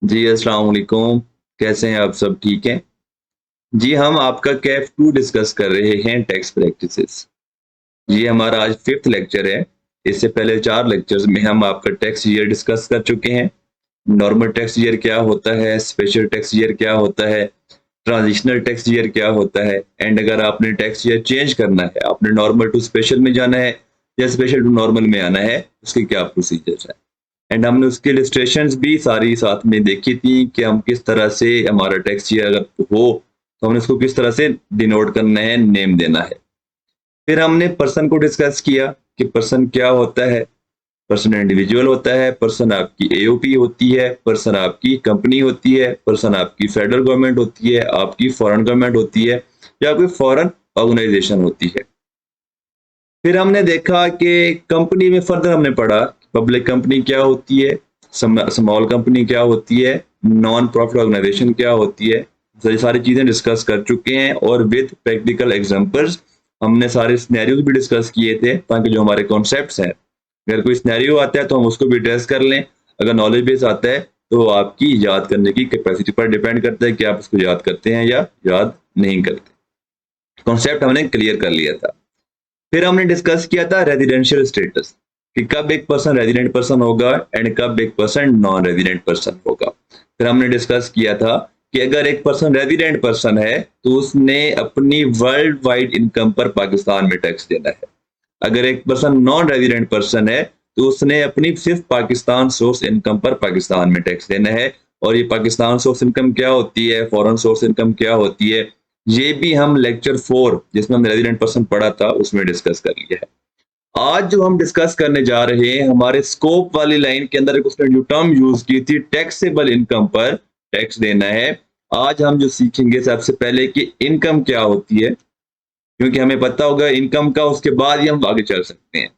जी, अस्सलाम वालेकुम। कैसे हैं आप सब ठीक हैं? जी, हम आपका कैफ 2 डिस्कस कर रहे हैं टैक्स प्रैक्टिसेस। ये हमारा आज 5th लेक्चर है। इससे पहले 4 लेक्चर्स में हम आपका टैक्स ईयर डिस्कस कर चुके हैं। नॉर्मल टैक्स ईयर क्या होता है, स्पेशल टैक्स ईयर क्या होता है, ट्रांजिशनल टैक्स ईयर क्या होता है एंड अगर आपने टैक्स ईयर चेंज करना है, आपने नॉर्मल टू स्पेशल में जाना है या स्पेशल टू नॉर्मल में आना है, उसके क्या प्रोसीजर्स हैं। एंड हमने उसकी इलस्ट्रेशंस भी सारी साथ में देखी थी कि हम किस तरह से हमारा टैक्स ईयर अगर हो तो हमने उसको किस तरह से डिनोट करना है, नेम देना है। फिर हमने पर्सन को डिस्कस किया कि पर्सन क्या होता है। पर्सन इंडिविजुअल होता है, पर्सन आपकी एओपी होती है, पर्सन आपकी कंपनी होती है, पर्सन आपकी फेडरल गवर्नमेंट होती है, आपकी फॉरेन गवर्नमेंट होती है या कोई फॉरेन ऑर्गेनाइजेशन होती है। फिर हमने देखा कि कंपनी में फर्दर हमने पढ़ा पब्लिक कंपनी क्या होती है, स्मॉल कंपनी क्या होती है, नॉन प्रॉफिट ऑर्गेनाइजेशन क्या होती है। तो ये सारी चीजें डिस्कस कर चुके हैं और विद प्रैक्टिकल एग्जांपल्स हमने सारे सिनेरियोज भी डिस्कस किए थे ताकि जो हमारे कॉन्सेप्ट्स हैं, अगर कोई सिनेरियो आता है तो हम उसको भी एड्रेस कर लें। अगर नॉलेज बेस आता है तो आपकी याद करने की कैपेसिटी पर डिपेंड करता है कि आप उसको याद करते हैं या याद नहीं करते। कॉन्सेप्ट हमने क्लियर कर लिया था। फिर हमने डिस्कस किया था रेजिडेंशियल स्टेटस कि कब एक पर्सन रेजिडेंट पर्सन होगा एंड कब एक पर्सन नॉन रेजिडेंट पर्सन होगा। फिर हमने डिस्कस किया था कि अगर एक पर्सन रेजिडेंट पर्सन है तो उसने अपनी वर्ल्ड वाइड इनकम पर पाकिस्तान में टैक्स देना है। अगर एक पर्सन नॉन रेजिडेंट पर्सन है तो उसने अपनी सिर्फ पाकिस्तान सोर्स इनकम पर पाकिस्तान में टैक्स देना है। और ये पाकिस्तान सोर्स इनकम क्या होती है, फॉरेन सोर्स इनकम क्या होती है, ये भी हम लेक्चर 4 जिसमें हमने रेजिडेंट पर्सन पढ़ा था उसमें डिस्कस कर लिया है। आज जो हम डिस्कस करने जा रहे हैं हमारे स्कोप वाली लाइन के अंदर एक उसने जो टर्म यूज की थी टैक्सेबल इनकम पर टैक्स देना है। आज हम जो सीखेंगे सबसे पहले कि इनकम क्या होती है, क्योंकि हमें पता होगा इनकम का, उसके बाद ही हम आगे चल सकते हैं।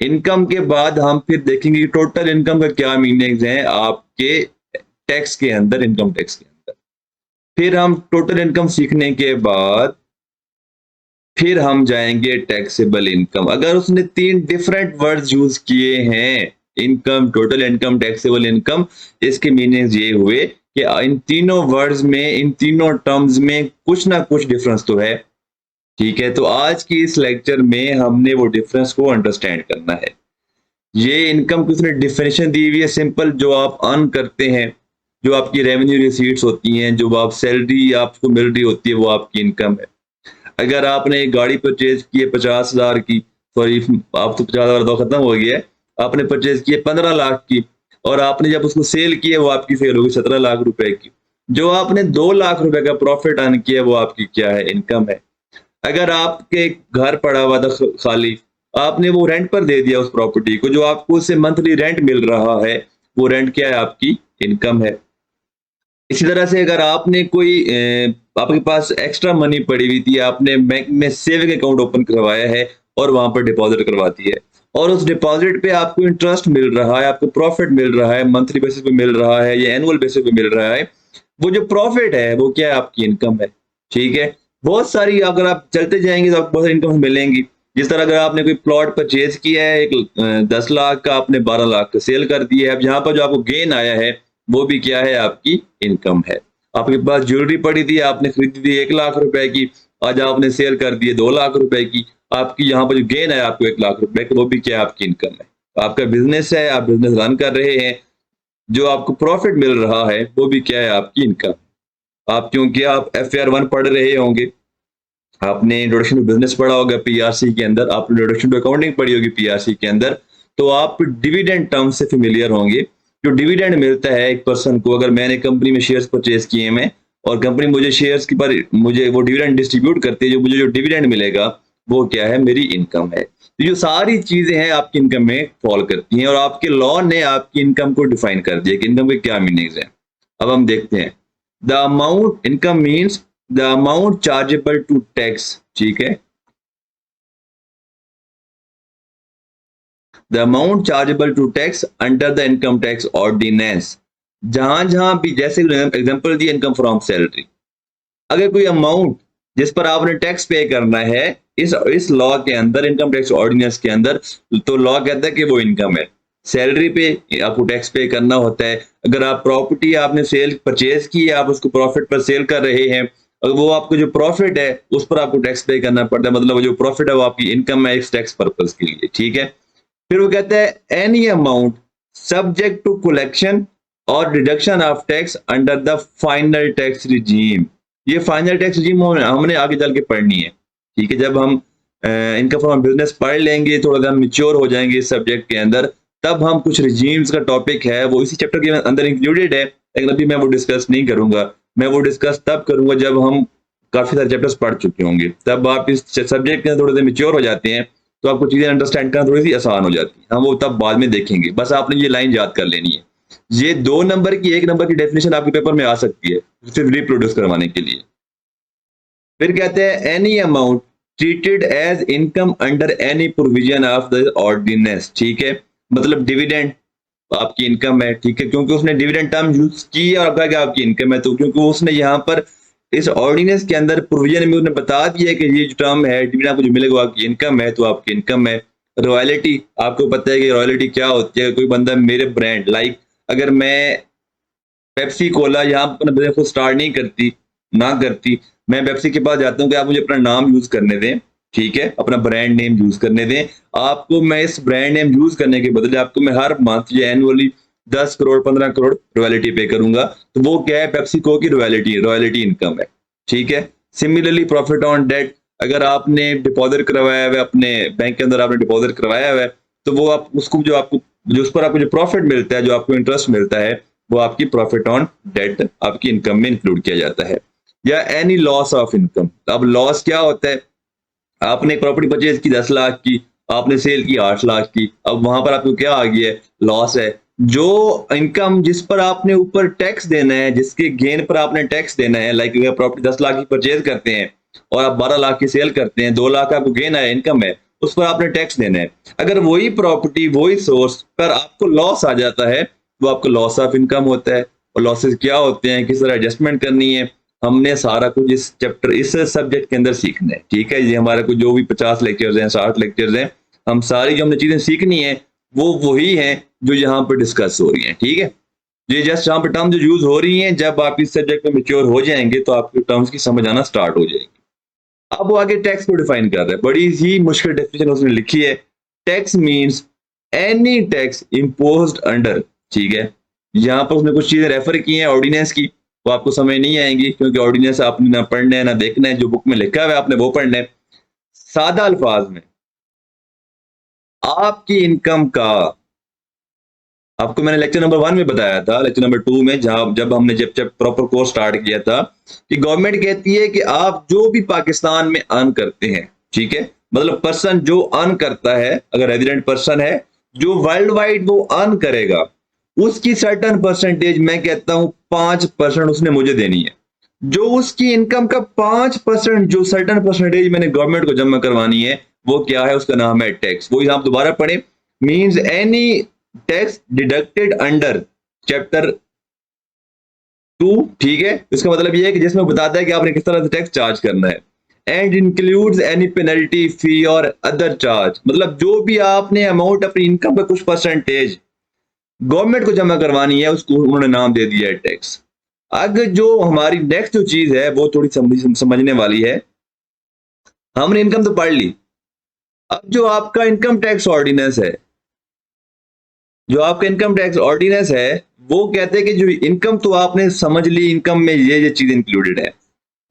इनकम के बाद हम फिर देखेंगे कि टोटल इनकम का क्या मीनिंग्स हैं आपके टैक्स के अंदर, इनकम टैक्स के अंदर। फिर हम टोटल इनकम सीखने के बाद फिर हम जाएंगे टैक्सेबल इनकम। अगर उसने 3 डिफरेंट वर्ड्स यूज किए हैं, income, total income, taxable income, इसके मीनिंग्स ये हुए कि इन तीनों वर्ड्स में, इन तीनों टर्म्स में कुछ ना कुछ डिफरेंस तो है। ठीक है, तो आज की इस लेक्चर में हमने वो डिफरेंस को अंडरस्टैंड करना है। ये इनकम की उसने डेफिनेशन दी हुई है सिंपल, जो आप अर्न करते हैं, जो आपकी रेवेन्यू रिसीट्स होती हैं, जो आप सैलरी आपको मिल रही होती है, वो आपकी इनकम है। अगर आपने एक गाड़ी परचेज की है 50,000 की, सॉरी आप तो 50,000 तो खत्म हो गया है, आपने परचेज की है 15 लाख की और आपने जब उसको सेल किया वो आपकी सेल होगी 17 लाख रुपए की। जो आपने 2 लाख रुपए का प्रॉफिट अर्न किया वो आपकी क्या है, इनकम है। अगर आपके घर पड़ा हुआ था खाली, आपने वो रेंट पर दे दिया उस प्रॉपर्टी को, जो आपको उससे मंथली रेंट मिल रहा है, वो रेंट क्या है, आपकी इनकम है। इसी तरह से अगर आपने कोई आपके पास एक्स्ट्रा मनी पड़ी हुई थी, आपने बैंक में सेविंग अकाउंट ओपन करवाया है और वहां पर डिपॉजिट करवाती है और उस डिपॉजिट पे आपको इंटरेस्ट मिल रहा है, आपको प्रॉफिट मिल रहा है, मंथली बेसिस पे मिल रहा है या एनुअल बेसिस पे मिल रहा है, वो जो प्रॉफिट है वो क्या है, आपकी इनकम है। ठीक है, बहुत सारी अगर आप चलते जाएंगे तो आपको बहुत सारी इनकम मिलेंगी। जिस तरह अगर आपने कोई प्लॉट परचेज किया है, एक 10 लाख का, आपने 12 लाख का सेल कर दिया है, अब यहाँ पर जो आपको गेन आया है वो भी क्या है, आपकी इनकम है। आपके पास ज्वेलरी पड़ी थी, आपने खरीदी थी 1 लाख रुपए की, आज आपने सेल कर दी 2 लाख रुपए की, आपकी यहाँ पर जो गेन है आपको 1 लाख रुपए का, वो भी क्या है, आपकी इनकम है। आपका बिजनेस है, आप बिजनेस रन कर रहे हैं, जो आपको प्रॉफिट मिल रहा है वो भी क्या है, आपकी इनकम। आप क्योंकि आप FR1 पढ़ रहे होंगे, आपने इंट्रोडक्शन टू बिजनेस पढ़ा होगा पीआरसी के अंदर, आपने इंट्रोडक्शन टू अकाउंटिंग पढ़ी होगी पीआरसी के अंदर, तो आप डिविडेंड टर्म से फेमिलियर होंगे। जो डिविडेंड मिलता है एक पर्सन को, अगर मैंने कंपनी में शेयर्स परचेज किए हैं और कंपनी मुझे शेयर्स के पर मुझे वो डिविडेंड डिस्ट्रीब्यूट करती है, जो मुझे जो डिविडेंड मिलेगा वो क्या है, मेरी इनकम है। तो जो सारी चीजें हैं आपकी इनकम में फॉल करती हैं और आपके लॉ ने आपकी इनकम को डिफाइन कर दिया कि इनकम के क्या मीनिंग्स हैं। अब हम देखते हैं। The amount income means the amount chargeable to tax. ठीक है, the amount chargeable to tax under the income tax ordinance. जहां जहां भी, जैसे एग्जांपल दिया इनकम फ्रॉम सैलरी, अगर कोई अमाउंट जिस पर आपने टैक्स पे करना है इस लॉ के अंदर, इनकम टैक्स ऑर्डिनेंस के अंदर, तो लॉ कहता है कि वो इनकम है। सैलरी पे आपको टैक्स पे करना होता है। अगर आप प्रॉपर्टी आपने सेल परचेज की है, आप उसको प्रॉफिट पर सेल कर रहे हैं और वो आपको जो प्रॉफिट है उस पर आपको टैक्स पे करना पड़ता है, मतलब वो जो प्रॉफिट है वो आपकी इनकम है इस टैक्स पर्पज के लिए, ठीक है। फिर वो कहता है any amount subject to collection और deduction of tax under the final tax regime. ये फाइनल टैक्स रिजीम हमने आगे चल के पढ़नी है, ठीक है। जब हम इनकम फ्रॉम बिजनेस पढ़ लेंगे, थोड़ा सा मिच्योर हो जाएंगे इस सब्जेक्ट के अंदर, तब हम कुछ रिजीम्स का टॉपिक है वो इसी चैप्टर के अंदर इंक्लूडेड है, लेकिन अभी मैं वो डिस्कस नहीं करूंगा। मैं वो डिस्कस तब करूंगा जब हम काफी सारे चैप्टर्स पढ़ चुके होंगे, तब आप इस सब्जेक्ट के अंदर थोड़े से मिच्योर हो जाते हैं, तो आपको चीजें अंडरस्टैंड करना थोड़ी सी आसान हो जाती है। हम वो तब बाद में देखेंगे, बस आपने ये लाइन याद कर लेनी है। ये 2 नंबर की 1 नंबर की डेफिनेशन आपके पेपर में आ सकती है सिर्फ रिप्रोड्यूस करवाने के लिए। फिर कहते हैं any amount treated as income under any provision of the ordinance, ठीक है। मतलब डिविडेंड आपकी इनकम है, ठीक है, क्योंकि उसने डिविडेंड टर्म यूज की है और कहा कि आपकी इनकम है, तो क्योंकि उसने यहाँ पर इस ऑर्डिनेंस के अंदर प्रोविजन में उसने बता दिया है कि ये जो टर्म है डिविडेंड आपको जो मिलेगा वो आपकी इनकम है, तो आपकी इनकम है। रॉयल्टी, आपको पता है कि रॉयल्टी क्या होती है। कोई बंदा मेरे ब्रांड लाइक, अगर मैं पेप्सी कोला यहाँ अपना बिजनेस को स्टार्ट नहीं करती ना करती, मैं पेप्सी के पास जाता हूँ कि आप मुझे अपना नाम यूज करने दें, ठीक है, अपना ब्रांड नेम यूज करने दें। आपको मैं इस ब्रांड नेम यूज करने के बदले आपको मैं हर मंथ या एनुअली 10 करोड़ 15 करोड़ रॉयल्टी पे करूंगा, तो वो क्या है, पेप्सी को की रॉयल्टी रॉयल्टी इनकम है, ठीक है। सिमिलरली प्रॉफिट ऑन डेट, अगर आपने डिपॉजिट करवाया हुआ है अपने बैंक के अंदर, आपने डिपॉजिट करवाया हुआ है, तो वो आप उसको जो आपको जो उस पर आपको जो प्रॉफिट मिलता है, जो आपको इंटरेस्ट मिलता है, वो आपकी प्रॉफिट ऑन डेट आपकी इनकम में इंक्लूड किया जाता है। या एनी लॉस ऑफ इनकम, अब लॉस क्या होता है, आपने एक प्रॉपर्टी परचेज की 10 लाख की, आपने सेल की 8 लाख की, अब वहां पर आपको क्या आ गया है, लॉस है। जो इनकम जिस पर आपने ऊपर टैक्स देना है, जिसके गेन पर आपने टैक्स देना है, लाइक अगर प्रॉपर्टी 10 लाख की परचेज करते हैं और आप 12 लाख की सेल करते हैं, 2 लाख आपको गेन है, इनकम है, उस पर आपने टैक्स देना है। अगर वही प्रॉपर्टी वही सोर्स पर आपको लॉस आ जाता है, वो आपको लॉस ऑफ इनकम होता है। और लॉसेस क्या होते हैं, किस तरह एडजस्टमेंट करनी है, हमने सारा कुछ इस चैप्टर इस सब्जेक्ट के अंदर सीखना है, ठीक है। ये हमारे को जो भी 50 लेक्चर्स हैं 60 लेक्चर्स हैं, हम सारी जो हमने चीजें सीखनी है वो वही है जो यहाँ पर डिस्कस हो रही हैं, ठीक है। ये जस्ट यहाँ पे टर्म जो यूज हो रही हैं, जब आप इस सब्जेक्ट में मेच्योर हो जाएंगे तो आपके टर्म्स की समझ आना स्टार्ट हो जाएगी। अब वो आगे टैक्स को डिफाइन कर रहा है, बड़ी ही मुश्किल डेफिनेशन उसने लिखी है। Tax means any tax imposed under, ठीक है। यहाँ पर उसने कुछ चीजें रेफर की हैं ऑर्डिनेंस की, वो आपको समझ नहीं आएंगी क्योंकि ऑर्डिनेंस आपने ना पढ़ना है ना देखना है, जो बुक में लिखा हुआ है आपने वो पढ़ना है। सादा अल्फाज में आपकी इनकम का, आपको मैंने लेक्चर नंबर 1 में बताया था, लेक्चर नंबर 2 में जहां जब हमने जब प्रॉपर कोर्स स्टार्ट किया था, कि गवर्नमेंट कहती है कि आप जो भी पाकिस्तान में अर्न करते हैं, ठीक है, मतलब पर्सन जो अर्न करता है, अगर रेजिडेंट पर्सन है, जो वर्ल्ड वाइड वो अर्न करेगा, उसकी सर्टन परसेंटेज, मैं कहता हूं 5% उसने मुझे देनी है। जो उसकी इनकम का 5% जो सर्टन परसेंटेज मैंने गवर्नमेंट को जमा करवानी है, वो क्या है, उसका नाम है टैक्स। वो आप दोबारा पढ़े, means any tax deducted under chapter 2, ठीक है। इसका मतलब ये है कि जिसमें बताता है कि आपने किस तरह से टैक्स चार्ज करना है। एंड इंक्लूड्स एनी पेनल्टी फी और अदर चार्ज, मतलब जो भी आपने अमाउंट अपनी इनकम का कुछ परसेंटेज गवर्नमेंट को जमा करवानी है, उसको उन्होंने नाम दे दिया है टैक्स। अगर जो हमारी नेक्स्ट जो चीज है वो थोड़ी समझने वाली है। हमने इनकम तो पढ़ ली, अब जो आपका इनकम टैक्स ऑर्डिनेंस है, जो आपका इनकम टैक्स ऑर्डिनेंस है, वो कहते हैं कि जो इनकम तो आपने समझ ली, इनकम में ये चीज इंक्लूडेड है,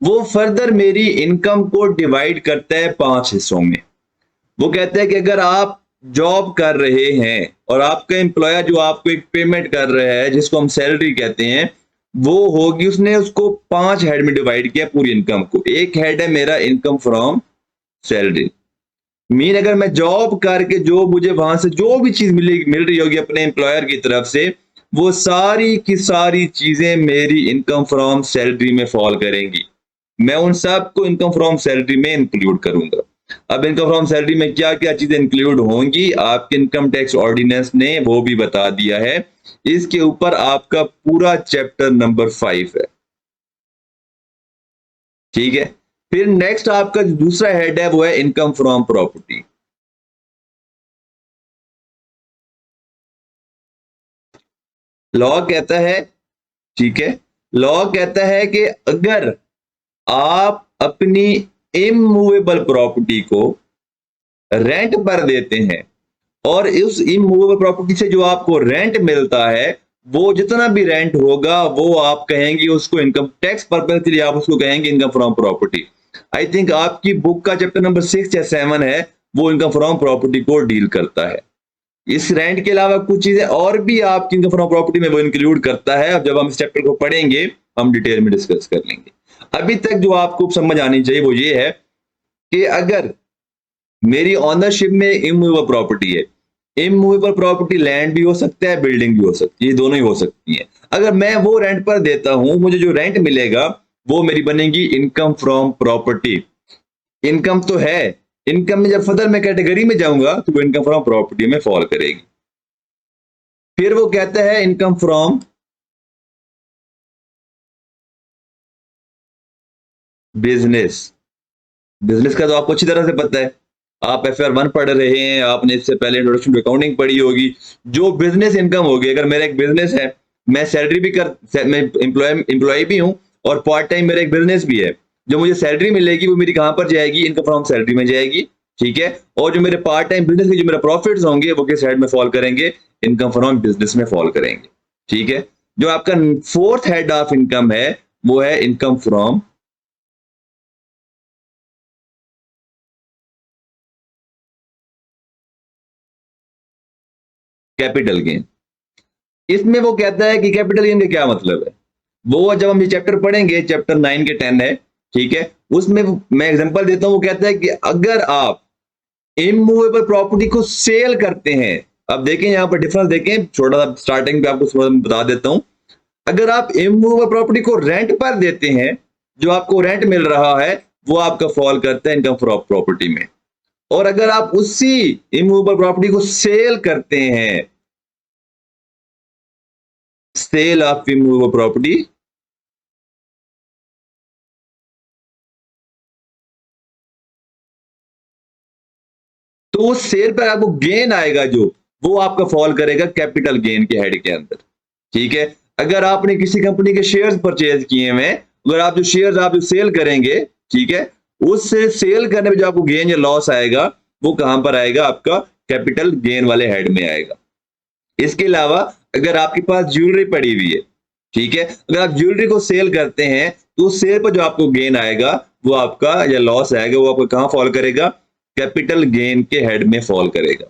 वो फर्दर मेरी इनकम को डिवाइड करता है 5 हिस्सों में। वो कहते हैं कि अगर आप जॉब कर रहे हैं और आपका एम्प्लॉयर जो आपको एक पेमेंट कर रहा है, जिसको हम सैलरी कहते हैं, वो होगी, उसने उसको 5 हेड में डिवाइड किया पूरी इनकम को। एक हेड है मेरा इनकम फ्रॉम सैलरी, मीन अगर मैं जॉब करके जो मुझे वहां से जो भी चीज मिल रही होगी अपने एम्प्लॉयर की तरफ से, वो सारी की सारी चीजें मेरी इनकम फ्रॉम सैलरी में फॉल करेंगी। मैं उन सब को इनकम फ्रॉम सैलरी में इंक्लूड करूंगा। अब इनकम फ्रॉम सैलरी में क्या क्या चीजें इंक्लूड होंगी, आपके इनकम टैक्स ऑर्डिनेंस ने वो भी बता दिया है। इसके ऊपर आपका पूरा चैप्टर नंबर 5 है, ठीक है। फिर नेक्स्ट आपका जो दूसरा हेड है वो है इनकम फ्रॉम प्रॉपर्टी। लॉ कहता है, ठीक है, लॉ कहता है कि अगर आप अपनी इमूवेबल प्रॉपर्टी को रेंट पर देते हैं और उस इमूवेबल प्रॉपर्टी से जो आपको रेंट मिलता है, वो जितना भी रेंट होगा वो आप कहेंगे उसको इनकम टैक्स पर्पज के लिए आप उसको कहेंगे income from property. I think आपकी बुक का चैप्टर नंबर 6 या 7 है, वो इनकम फ्रॉम प्रॉपर्टी को डील करता है। इस रेंट के अलावा कुछ चीजें और भी आपकी इनकम फ्रॉम प्रॉपर्टी में वो इंक्लूड करता है। अब जब हम इस चैप्टर को पढ़ेंगे हम डिटेल में डिस्कस कर लेंगे। अभी तक जो आपको समझ आनी चाहिए वो ये है कि अगर मेरी ऑनरशिप में इमूवेबल प्रॉपर्टी है, इमूवेबल प्रॉपर्टी लैंड भी हो सकता है, बिल्डिंग भी हो सकती है, ये दोनों ही हो सकती है। अगर मैं वो रेंट पर देता हूं, मुझे जो रेंट मिलेगा वो मेरी बनेगी इनकम फ्रॉम प्रॉपर्टी। इनकम तो है, इनकम में जब फर्दर मैं कैटेगरी में जाऊंगा तो वो इनकम फ्रॉम प्रॉपर्टी में फॉल करेगी। फिर वो कहता है इनकम फ्रॉम बिजनेस। बिजनेस का तो आपको अच्छी तरह से पता है, आप FR1 पढ़ रहे हैं, आपने इससे पहले इंट्रोडक्शन टू अकाउंटिंग पढ़ी होगी। जो बिजनेस इनकम होगी, अगर मेरा एक बिजनेस है, मैं सैलरी भी मैं एम्प्लॉय भी हूं और पार्ट टाइम मेरा एक बिजनेस भी है, जो मुझे सैलरी मिलेगी वो मेरी कहां पर जाएगी, इनकम फ्रॉम सैलरी में जाएगी। ठीक है, और जो मेरे पार्ट टाइम बिजनेस के जो मेरे प्रॉफिट्स होंगे वो किस हेड में फॉल करेंगे, इनकम फ्रॉम बिजनेस में फॉल करेंगे। ठीक है, जो आपका फोर्थ हेड ऑफ इनकम है वो है इनकम फ्रॉम कैपिटल गेन। इसमें वो कहता है कि कैपिटल गेन का क्या मतलब है, वो जब हम ये चैप्टर पढ़ेंगे, चैप्टर 9 के 10 है, ठीक है, उसमें मैं एग्जांपल देता हूं। वो कहता है कि अगर आप इमूवेबल प्रॉपर्टी को सेल करते हैं, अब देखें यहां पर डिफरेंस देखें, छोटा सा स्टार्टिंग पे आपको थोड़ा बता देता हूं। अगर आप इमूवेबल प्रॉपर्टी को रेंट पर देते हैं, जो आपको रेंट मिल रहा है वो आपका फॉल करता है इनकम फ्रॉम प्रॉपर्टी में। और अगर आप उसी इमूवेबल प्रॉपर्टी को सेल करते हैं, सेल ऑफ इमूवेबल प्रॉपर्टी, तो उस शेयर पर आपको गेन आएगा जो, वो आपका फॉल करेगा कैपिटल गेन के हेड के अंदर। ठीक है, अगर आपने किसी कंपनी के शेयर्स परचेज किए हुए, अगर आप जो शेयर्स आप जो सेल करेंगे, ठीक है, उस सेल करने में जो आपको गेन या लॉस आएगा वो कहां पर आएगा, आपका कैपिटल गेन वाले हेड में आएगा। इसके अलावा अगर आपके पास ज्वेलरी पड़ी हुई है, ठीक है, अगर आप ज्वेलरी को सेल करते हैं तो उस सेल पर जो आपको गेन आएगा वो आपका, या लॉस आएगा वो आपका कहां फॉल करेगा, कैपिटल गेन के हेड में फॉल करेगा।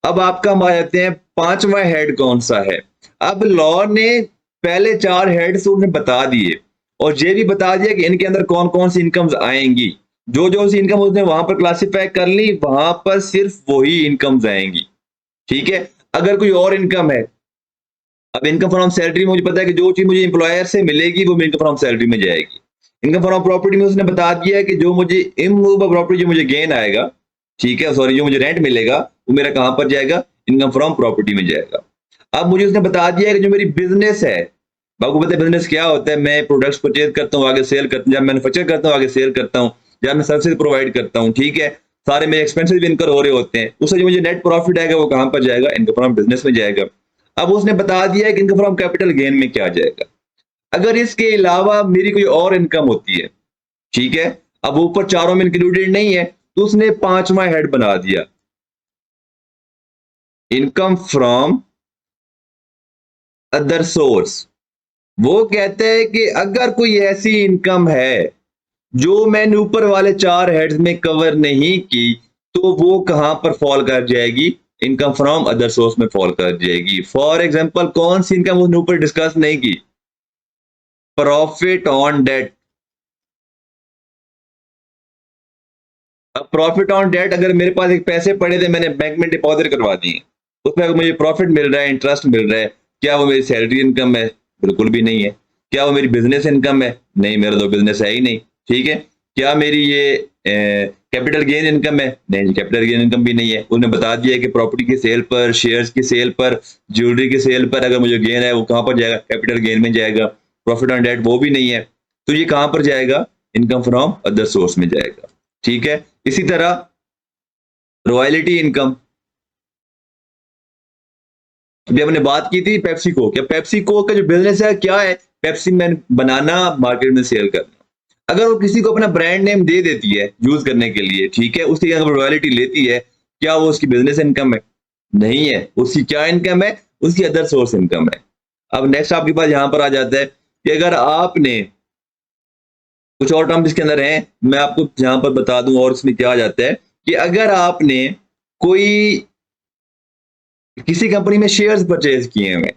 अब आपका हम आ जाते हैं पांचवा हेड कौन सा है। अब लॉ ने पहले चार हेड्स उन्हें बता दिए और ये भी बता दिया कि इनके अंदर कौन कौन सी इनकम्स आएंगी। जो जो सी इनकम उसने वहां पर क्लासिफाई कर ली, वहां पर सिर्फ वही इनकम्स आएंगी। ठीक है, अगर कोई और इनकम है, अब इनकम फ्रॉम सैलरी में मुझे पता है कि जो चीज मुझे एम्प्लॉयर से मिलेगी वो इनकम फ्रॉम सैलरी में जाएगी। इनकम फ्रॉम प्रॉपर्टी में उसने बता दिया है कि जो मुझे इमूवेबल प्रॉपर्टी जो मुझे गेन आएगा, ठीक है, सॉरी, जो मुझे रेंट मिलेगा वो मेरा कहां पर जाएगा, इनकम फ्रॉम प्रॉपर्टी में जाएगा। अब मुझे उसने बता दिया है कि जो मेरी बिजनेस है, आपको पता है बिजनेस क्या होता है, मैं प्रोडक्ट्स परचेज करता हूँ, आगे सेल करता हूँ, जब मैन्युफैक्चर करता हूँ आगे सेल करता हूँ, जब मैं सर्विस प्रोवाइड करता हूँ, ठीक है, सारे मेरे एक्सपेंसेस भी इनकर हो रहे होते हैं, उससे जो मुझे नेट प्रॉफिट आएगा वो कहां पर जाएगा, इनकम फ्रॉम बिजनेस में जाएगा। अब उसने बता दिया है कि इनकम फ्रॉम कैपिटल गेन में क्या जाएगा। अगर इसके अलावा मेरी कोई और इनकम होती है, ठीक है, अब ऊपर चारों में इंक्लूडेड नहीं है, तो उसने पांचवा हेड बना दिया, इनकम फ्रॉम अदर सोर्स। वो कहते हैं कि अगर कोई ऐसी इनकम है जो मैंने ऊपर वाले चार हेड्स में कवर नहीं की, तो वो कहां पर फॉल कर जाएगी, इनकम फ्रॉम अदर सोर्स में फॉल कर जाएगी। फॉर एग्जांपल कौन सी इनकम उसने ऊपर डिस्कस नहीं की, प्रॉफिट ऑन डेट। अब प्रॉफिट ऑन डेट, अगर मेरे पास एक पैसे पड़े थे मैंने बैंक में डिपॉजिट करवा दिए, उसमें अगर मुझे प्रॉफिट मिल रहा है, इंटरेस्ट मिल रहा है, क्या वो मेरी सैलरी इनकम है, बिल्कुल भी नहीं है। क्या वो मेरी बिजनेस इनकम है, नहीं, मेरा तो बिजनेस है ही नहीं। ठीक है, क्या मेरी ये कैपिटल गेन इनकम है, नहीं, कैपिटल गेन इनकम भी नहीं है। उन्होंने बता दिया कि प्रॉपर्टी की सेल पर, शेयर्स की सेल पर, ज्वेलरी की सेल पर अगर मुझे गेन है वो कहां पर जाएगा, कैपिटल गेन में जाएगा। प्रॉफिट ऑन डेट वो भी नहीं है, तो ये कहां पर जाएगा, इनकम फ्रॉम अदर सोर्स में जाएगा। ठीक है, इसी तरह रॉयल्टी इनकम, अभी हमने बात की थी पेप्सी कोक, क्या पेप्सी कोक का जो बिजनेस है क्या है? पेप्सी मैन बनाना, मार्केट में सेल करना। अगर वो किसी को अपना ब्रांड नेम दे देती है यूज करने के लिए, ठीक है, उसकी अगर रॉयल्टी लेती है, क्या वो उसकी बिजनेस इनकम है? नहीं है। उसकी क्या इनकम है? उसकी अदर सोर्स इनकम है। अब नेक्स्ट आपके पास यहां पर आ जाता है कि अगर आपने कुछ और टर्म इसके अंदर हैं, मैं आपको यहां पर बता दूं, और इसमें क्या आ जाता है कि अगर आपने कोई किसी कंपनी में शेयर्स परचेज किए हुए,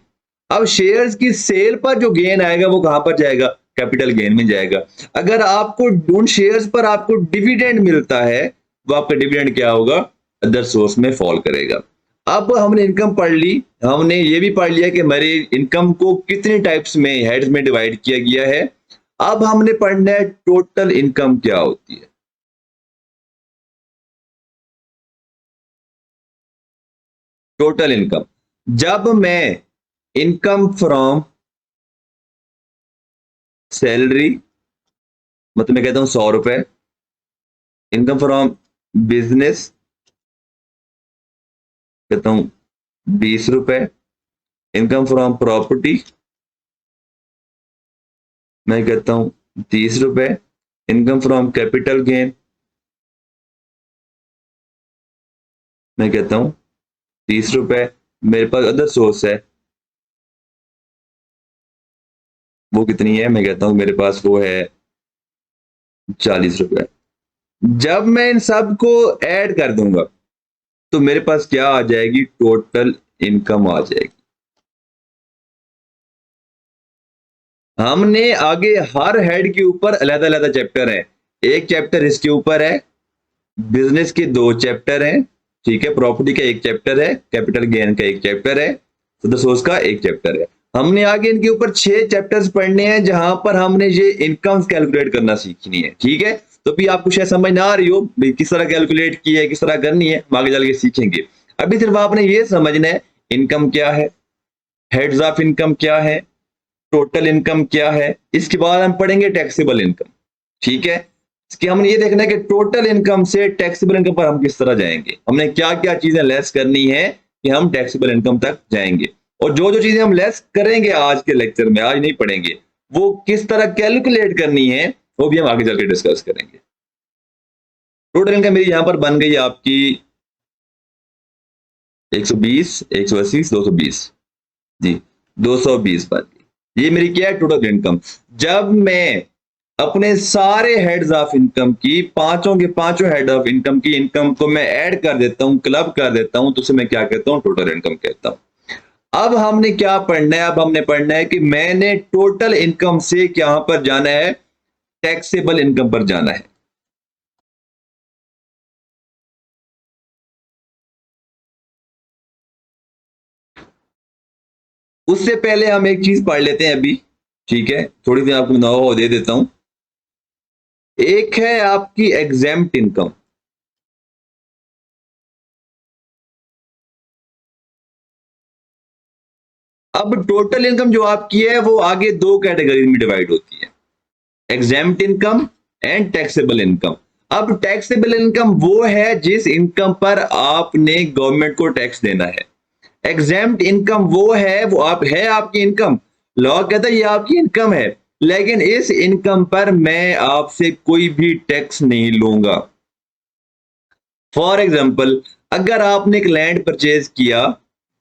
अब शेयर्स की सेल पर जो गेन आएगा वो कहां पर जाएगा? कैपिटल गेन में जाएगा। अगर आपको उन शेयर्स पर आपको डिविडेंड मिलता है, वो आपका डिविडेंड क्या होगा? अदर सोर्स में फॉल करेगा। अब हमने इनकम पढ़ ली, हमने ये भी पढ़ लिया कि हमारे इनकम को कितने टाइप्स में, हेड्स में डिवाइड किया गया है। अब हमने पढ़ना है टोटल इनकम क्या होती है। टोटल इनकम, जब मैं इनकम फ्रॉम सैलरी, मतलब मैं कहता हूं 100 रुपए, इनकम फ्रॉम बिजनेस कहता हूं 20 रुपए, इनकम फ्रॉम प्रॉपर्टी मैं कहता हूं 30 रुपए, इनकम फ्रॉम कैपिटल गेन मैं कहता हूं 30 रुपए। मेरे पास अदर सोर्स है, वो कितनी है? मैं कहता हूं मेरे पास वो है 40 रुपए। जब मैं इन सब को ऐड कर दूंगा तो मेरे पास क्या आ जाएगी? टोटल इनकम आ जाएगी। हमने आगे हर हेड के ऊपर अलग अलग चैप्टर है। एक चैप्टर इसके ऊपर है, बिजनेस के 2 चैप्टर हैं, ठीक है, प्रॉपर्टी का 1 चैप्टर है, कैपिटल गेन का 1 चैप्टर है, सदर सोर्स का 1 चैप्टर है। हमने आगे इनके ऊपर 6 चैप्टर्स पढ़ने हैं जहां पर हमने ये इनकम कैलकुलेट करना सीखनी है, ठीक है। तो भी आपको शायद समझ ना आ रही हो भाई किस तरह कैलकुलेट की है, किस तरह करनी है, हम आगे चल के सीखेंगे। अभी सिर्फ आपने ये समझना है इनकम क्या है, हेड्स ऑफ इनकम क्या है, टोटल इनकम क्या है। इसके बाद हम पढ़ेंगे टैक्सेबल इनकम, ठीक है। इसके हमने ये देखना है कि टोटल इनकम से टैक्सेबल इनकम पर हम किस तरह जाएंगे, हमने क्या क्या चीजें लेस करनी है कि हम टैक्सेबल इनकम तक जाएंगे, और जो जो चीजें हम लेस करेंगे आज के लेक्चर में, आज नहीं पढ़ेंगे, वो किस तरह कैलकुलेट करनी है वो भी हम आगे चल के डिस्कस करेंगे। टोटल इनकम मेरी यहां पर बन गई आपकी 120, 180, 220, जी 220 बन गई। ये मेरी क्या है? Total income. जब मैं अपने सारे हेड्स ऑफ इनकम की, पांचों के पांचों हेड ऑफ इनकम की इनकम को मैं ऐड कर देता हूं, क्लब कर देता हूं, तो उसे मैं क्या कहता हूं? टोटल इनकम कहता हूं। अब हमने क्या पढ़ना है? अब हमने पढ़ना है कि मैंने टोटल इनकम से क्या पर जाना है? टैक्सेबल इनकम पर जाना है। उससे पहले हम एक चीज पढ़ लेते हैं अभी, ठीक है, थोड़ी सी आपको नौ दे देता हूं। एक है आपकी एग्जेम्प्ट इनकम। अब टोटल इनकम जो आपकी है वो आगे 2 कैटेगरी में डिवाइड होती है, exempt income and taxable income. अब टैक्सेबल इनकम वो है जिस इनकम पर आपने गवर्नमेंट को टैक्स देना है। एग्जेम्प्ट इनकम वो है, वो आप है आपकी इनकम, लॉ कहता है ये आपकी इनकम है, लेकिन इस इनकम पर मैं आपसे कोई भी टैक्स नहीं लूंगा। फॉर एग्जाम्पल, अगर आपने एक लैंड परचेज किया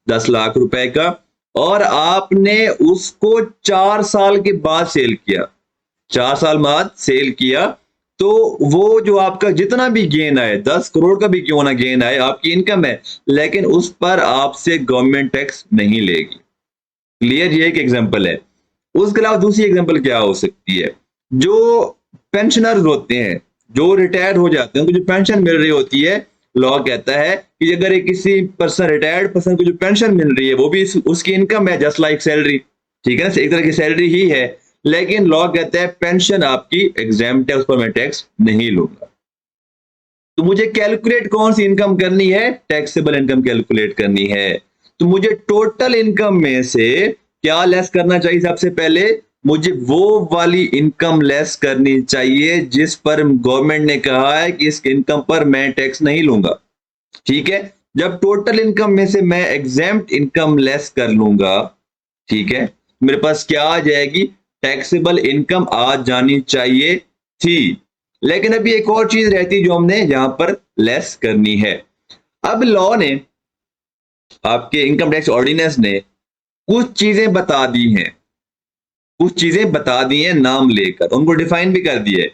10 लाख रुपए का, और आपने उसको 4 साल के बाद सेल किया, 4 साल बाद सेल किया, तो वो जो आपका जितना भी गेन आए, 10 करोड़ का भी क्यों ना गेन आए, आपकी इनकम है, लेकिन उस पर आपसे गवर्नमेंट टैक्स नहीं लेगी। क्लियर? ये एक एग्जांपल है। उसके अलावा दूसरी एग्जांपल क्या हो सकती है? जो पेंशनर्स होते हैं, जो रिटायर्ड हो जाते हैं, उनको जो पेंशन मिल रही होती है, लॉ कहता है कि अगर एक किसी पर्सन, रिटायर्ड पर्सन को जो पेंशन मिल रही है वो भी उसकी इनकम है, जस्ट लाइक सैलरी, ठीक है ना, एक तरह की सैलरी ही है, लेकिन लॉ कहता है पेंशन आपकी एग्जेम्प्ट है, उस पर मैं टैक्स नहीं लूंगा। तो मुझे कैलकुलेट कौन सी इनकम करनी है? टैक्सेबल इनकम कैलकुलेट करनी है। तो मुझे टोटल इनकम में से क्या लेस करना चाहिए? सबसे पहले मुझे वो वाली इनकम लेस करनी चाहिए जिस पर गवर्नमेंट ने कहा है कि इस इनकम पर मैं टैक्स नहीं लूंगा, ठीक है। जब टोटल इनकम में से मैं एग्जेम्प्ट इनकम लेस कर लूंगा, ठीक है, मेरे पास क्या आ जाएगी, टैक्सेबल इनकम आ जानी चाहिए थी। लेकिन अभी एक और चीज रहती जो हमने यहां पर लेस करनी है। अब लॉ ने, आपके इनकम टैक्स ऑर्डिनेंस ने कुछ चीजें बता दी हैं, कुछ चीजें बता दी हैं नाम लेकर, उनको डिफाइन भी कर दिए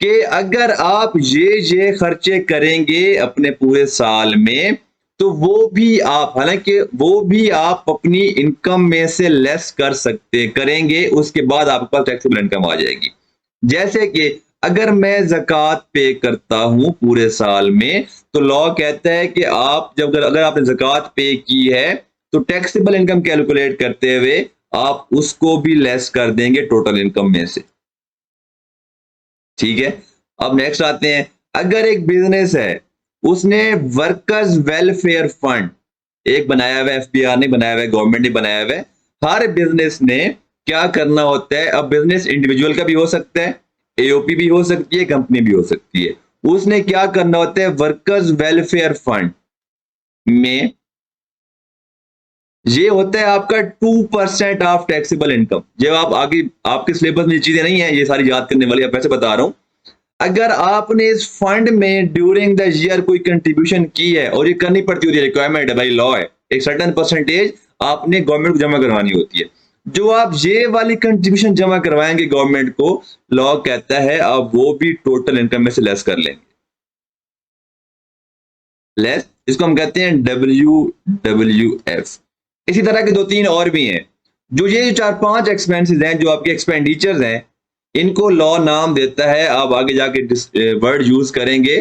कि अगर आप ये खर्चे करेंगे अपने पूरे साल में, तो वो भी आप, हालांकि वो भी आप अपनी इनकम में से लेस कर सकते करेंगे, उसके बाद आपके पास टैक्सेबल इनकम आ जाएगी। जैसे कि अगर मैं ज़कात पे करता हूं पूरे साल में, तो लॉ कहता है कि आप जब, अगर आपने ज़कात पे की है, तो टैक्सेबल इनकम कैलकुलेट करते हुए आप उसको भी लेस कर देंगे टोटल इनकम में से, ठीक है। अब नेक्स्ट आते हैं, अगर एक बिजनेस है, उसने वर्कर्स वेलफेयर फंड एक बनाया हुआ है, एफबीआर ने बनाया हुआ है, गवर्नमेंट ने बनाया हुआ है। हर बिजनेस ने क्या करना होता है, अब बिजनेस इंडिविजुअल का भी हो सकता है, एओपी भी हो सकती है, कंपनी भी हो सकती है। उसने क्या करना होता है, वर्कर्स वेलफेयर फंड में ये होता है आपका 2% ऑफ टैक्सेबल इनकम। जब आप आगे, आपके सिलेबस में ये चीजें नहीं है ये सारी याद करने वाली, आप वैसे बता रहा हूं। अगर आपने इस फंड में ड्यूरिंग द ईयर कोई कंट्रीब्यूशन की है, और ये करनी पड़ती होती है, रिक्वायरमेंट है भाई, लॉ है, एक सर्टेन परसेंटेज आपने गवर्नमेंट को जमा करवानी होती है। जो आप ये वाली कंट्रीब्यूशन जमा करवाएंगे गवर्नमेंट को, लॉ कहता है आप वो भी टोटल इनकम में से लेस कर लेंगे, लेस, इसको हम कहते हैं WWF। इसी तरह के दो तीन और भी हैं। जो ये चार पांच एक्सपेंसेस हैं, जो आपके एक्सपेंडिचर्स हैं, इनको लॉ नाम देता है, आप आगे जाके वर्ड यूज करेंगे,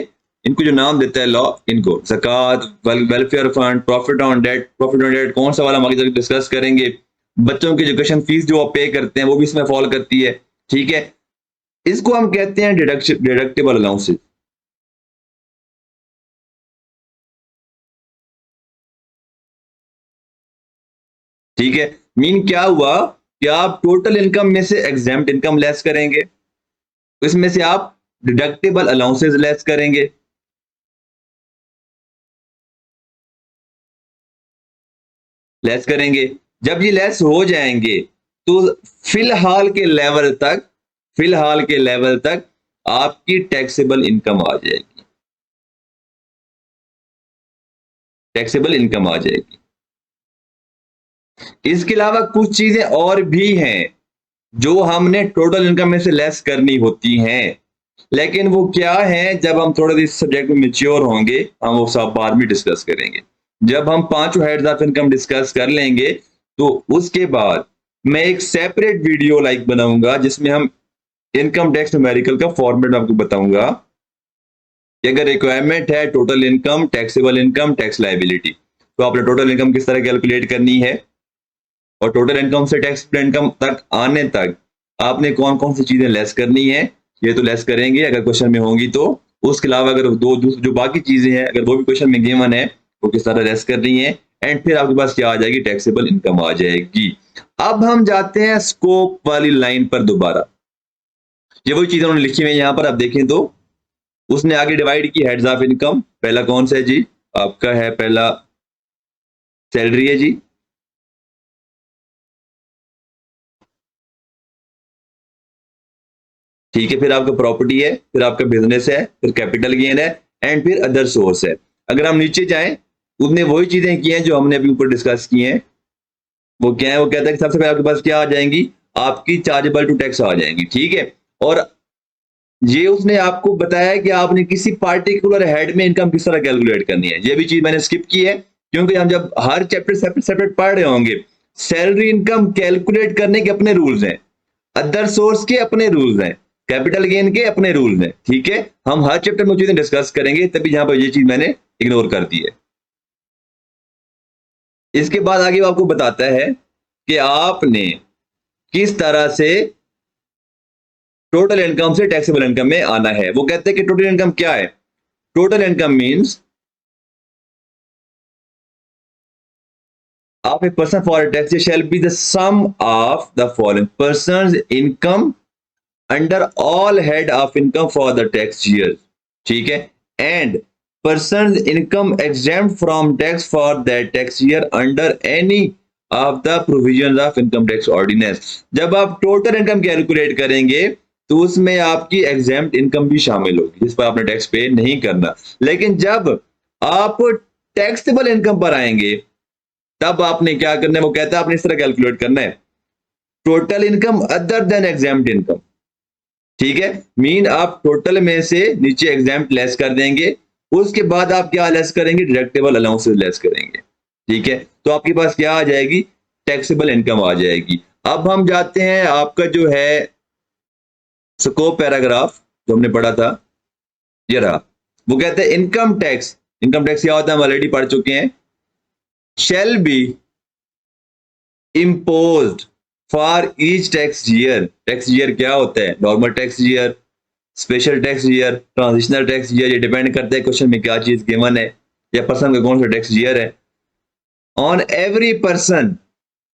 इनको जो नाम देता है लॉ, इनको ज़कात, welfare fund, profit on debt. Profit on debt कौन सा वाला हम आगे जाके डिस्कस करेंगे। बच्चों की एजुकेशन फीस जो आप पे करते हैं वो भी इसमें फॉल करती है, ठीक है। इसको हम कहते हैं डिडक्टेबल अलाउंसेस, ठीक है। मीन क्या हुआ कि आप टोटल इनकम में से एग्जेम्प्ट इनकम लेस करेंगे, इसमें से आप डिडक्टेबल अलाउंसेस लेस करेंगे, लेस करेंगे। जब ये लेस हो जाएंगे, तो फिलहाल के लेवल तक, फिलहाल के लेवल तक आपकी टैक्सेबल इनकम आ जाएगी, टैक्सेबल इनकम आ जाएगी। इसके अलावा कुछ चीजें और भी हैं जो हमने टोटल इनकम में से लेस करनी होती हैं, लेकिन वो क्या है, जब हम थोड़ा इस सब्जेक्ट में मेच्योर होंगे, हम वो सब बाद में डिस्कस करेंगे। जब हम पांचों हेड्स ऑफ इनकम डिस्कस कर लेंगे, तो उसके बाद मैं एक सेपरेट वीडियो लाइक बनाऊंगा, जिसमें हम इनकम टैक्स न्यूमेरिकल का फॉर्मेट आपको बताऊंगा कि अगर रिक्वायरमेंट है total income, taxable income, tax liability, तो आपने टोटल इनकम किस तरह कैलकुलेट करनी है, और टोटल इनकम से टैक्स इनकम तक आने तक आपने कौन कौन सी चीजें लेस करनी है, ये तो लेस करेंगे अगर क्वेश्चन में होंगी तो। उसके अलावा अगर दो जो बाकी चीजें हैं, अगर वो भी क्वेश्चन में गिवन है, वो किस तरह लेस करनी है, एंड फिर आपके पास क्या आ जाएगी, टैक्सेबल इनकम आ जाएगी। अब हम जाते हैं स्कोप वाली लाइन पर दोबारा। ये वही चीजें उन्होंने लिखी हुई है यहाँ पर, आप देखें तो उसने आगे डिवाइड की हेड्स ऑफ इनकम। पहला कौन सा है जी, आपका है पहला सैलरी है जी, ठीक है। फिर आपका प्रॉपर्टी है, फिर आपका बिजनेस है, फिर कैपिटल गेन है, एंड फिर अदर सोर्स है। अगर हम नीचे जाएं, उसने वही चीजें की हैं जो हमने अभी ऊपर डिस्कस की हैं। वो क्या है, वो कहता है कि सबसे पहले आपके पास क्या आ जाएंगी, आपकी चार्जेबल टू टैक्स आ जाएंगी, ठीक है। और ये उसने आपको बताया कि आपने किसी पार्टिकुलर हेड में इनकम किस तरह कैलकुलेट करनी है। ये भी चीज मैंने स्किप की है, क्योंकि हम जब हर चैप्टर सेपरेट सेपरेट पढ़ रहे होंगे, सैलरी इनकम कैलकुलेट करने के अपने रूल्स हैं, अदर सोर्स के अपने रूल्स हैं, कैपिटल गेन के अपने रूल्स हैं, ठीक है। हम हर चैप्टर में चीजें डिस्कस करेंगे, तभी यहां पर ये चीज मैंने इग्नोर कर दी है। इसके बाद आगे वो आपको बताता है कि आपने किस तरह से टोटल इनकम से टैक्सेबल इनकम में आना है। वो कहते हैं कि टोटल इनकम क्या है, total income means of a person for a tax shall be the sum of the following person's income under all head of income for the tax year, ठीक है, and person income exempt from tax for that tax year under any of the provision of income tax ordinance. जब आप total income calculate करेंगे तो उसमें आपकी exempt income भी शामिल होगी जिस पर आपने टैक्स पे नहीं करना। लेकिन जब आप टैक्सेबल इनकम पर आएंगे तब आपने क्या करना है, वो कहता है आपने इस तरह कैलकुलेट करना है, total income other than exempt income. ठीक है, मीन आप टोटल में से नीचे एग्जाम्प्ट लेस कर देंगे, उसके बाद आप क्या लेस करेंगे, डिडक्टेबल अलाउंसेस लेस करेंगे। ठीक है, तो आपके पास क्या आ जाएगी, टैक्सेबल इनकम आ जाएगी। अब हम जाते हैं आपका जो है स्कोप पैराग्राफ जो हमने पढ़ा था, ये रहा। वो कहते हैं इनकम टैक्स, इनकम टैक्स क्या होता है हम ऑलरेडी पढ़ चुके हैं, shall be imposed for each tax year. Tax year क्या होता है, normal tax year, special tax year, transitional tax year, ये डिपेंड करता है क्वेश्चन में क्या चीज गिवन है या पर्सन का कौन सा टैक्स ईयर है। ऑन एवरी पर्सन,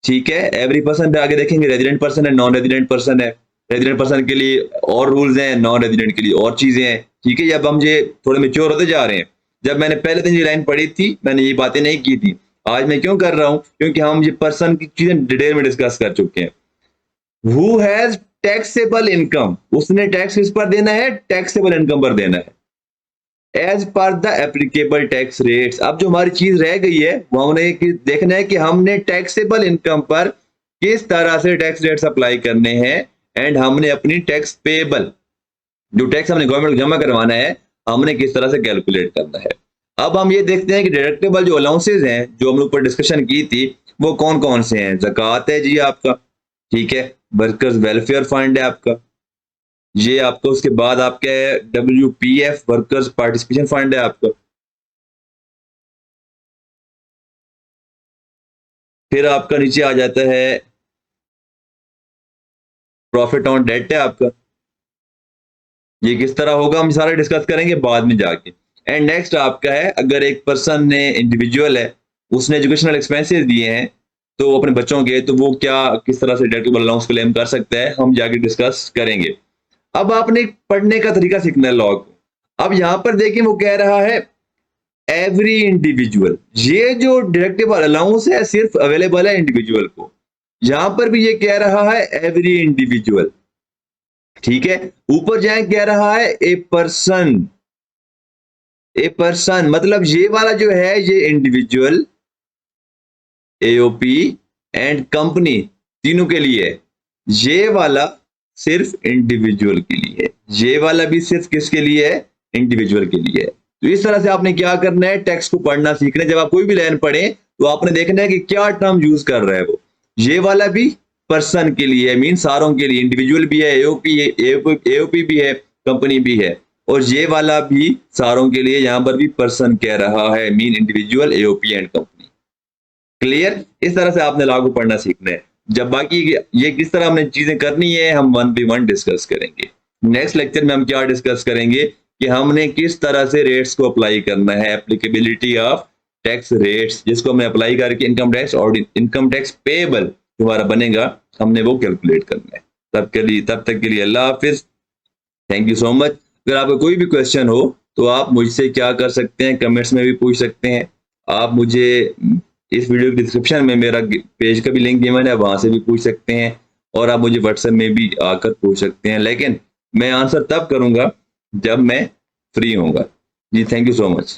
ठीक है, एवरी पर्सन पे आगे देखेंगे रेजिडेंट पर्सन है, नॉन रेजिडेंट पर्सन है। रेजिडेंट पर्सन के लिए और रूल्स हैं, नॉन रेजिडेंट के लिए और चीजें हैं। ठीक है, जब हम ये थोड़े मेच्योर होते जा रहे हैं, जब मैंने पहले दिन ये लाइन पढ़ी थी मैंने ये बातें नहीं की थी। आज मैं क्यों कर रहा हूं, क्योंकि हम ये पर्सन की चीजें डिटेल में डिस्कस कर चुके हैं। हु हैज टैक्सेबल इनकम, उसने टैक्स किस पर देना है, टैक्सेबल इनकम पर देना है as per the applicable tax rates. अब जो हमारी चीज रह गई है वो हमने देखना है कि हमने टैक्सेबल इनकम पर किस तरह से टैक्स रेट्स अप्लाई करने हैं, एंड हमने अपनी टैक्स पेबल, जो टैक्स हमने गवर्नमेंट को जमा करवाना है, हमने किस तरह से कैलकुलेट करना है। अब हम ये देखते हैं कि डिडक्टेबल जो अलाउंसेज हैं जो हमने ऊपर डिस्कशन की थी वो कौन कौन से हैं। ज़कात है जी आपका, ठीक है, वर्कर्स वेलफेयर फंड है आपका, ये आपका, उसके बाद आपका WPF वर्कर्स पार्टिसिपेशन फंड है आपका, फिर आपका नीचे आ जाता है प्रॉफिट ऑन डेट है आपका। ये किस तरह होगा हम सारा डिस्कस करेंगे बाद में जाके। एंड नेक्स्ट आपका है, अगर एक पर्सन ने, इंडिविजुअल है, उसने एजुकेशनल एक्सपेंसेस दिए हैं तो अपने बच्चों के, तो वो क्या किस तरह से डिडक्टेबल अलाउंस क्लेम कर सकता है, हम जाके डिस्कस करेंगे। अब आपने पढ़ने का तरीका सीखना है लॉ को। अब यहां पर देखिए वो कह रहा है एवरी इंडिविजुअल, ये जो डिडक्टेबल अलाउंस है सिर्फ अवेलेबल है इंडिविजुअल को। यहां पर भी ये कह रहा है एवरी इंडिविजुअल, ठीक है। ऊपर जाए कह रहा है ए पर्सन, ए पर्सन मतलब ये वाला जो है ये इंडिविजुअल, एओपी एंड कंपनी तीनों के लिए है। ये वाला सिर्फ इंडिविजुअल के लिए है, ये वाला भी सिर्फ किसके लिए है, इंडिविजुअल के लिए है। तो इस तरह से आपने क्या करना है, टेक्स्ट को पढ़ना सीखना है। जब आप कोई भी लाइन पढ़े तो आपने देखना है कि क्या टर्म यूज कर रहा है वो। ये वाला भी पर्सन के लिए है, मीन सारों के लिए, इंडिविजुअल भी है, एओपी भी है, कंपनी भी है, और ये वाला भी सारों के लिए, यहां पर भी पर्सन कह रहा है, mean individual, AOP and company. Clear, इस तरह से आपने लॉ को पढ़ना सीखना है। जब बाकी ये किस तरह हमने चीजें करनी है हम 1 by 1 डिस्कस करेंगे। नेक्स्ट लेक्चर में हम क्या डिस्कस करेंगे कि हमने किस तरह से रेट्स को अप्लाई करना है, एप्लीकेबिलिटी ऑफ टैक्स रेट्स, जिसको हमने अप्लाई करके इनकम टैक्स और इनकम टैक्स पेएबल हमारा बनेगा, हमने वो कैलकुलेट करना है। तब तक के लिए अल्लाह हाफिज, थैंक यू सो मच। अगर आपका कोई भी क्वेश्चन हो तो आप मुझसे क्या कर सकते हैं, कमेंट्स में भी पूछ सकते हैं। आप मुझे इस वीडियो के डिस्क्रिप्शन में मेरा पेज का भी लिंक गिवन है, वहां से भी पूछ सकते हैं, और आप मुझे व्हाट्सएप में भी आकर पूछ सकते हैं, लेकिन मैं आंसर तब करूंगा जब मैं फ्री होऊंगा। जी थैंक यू सो मच।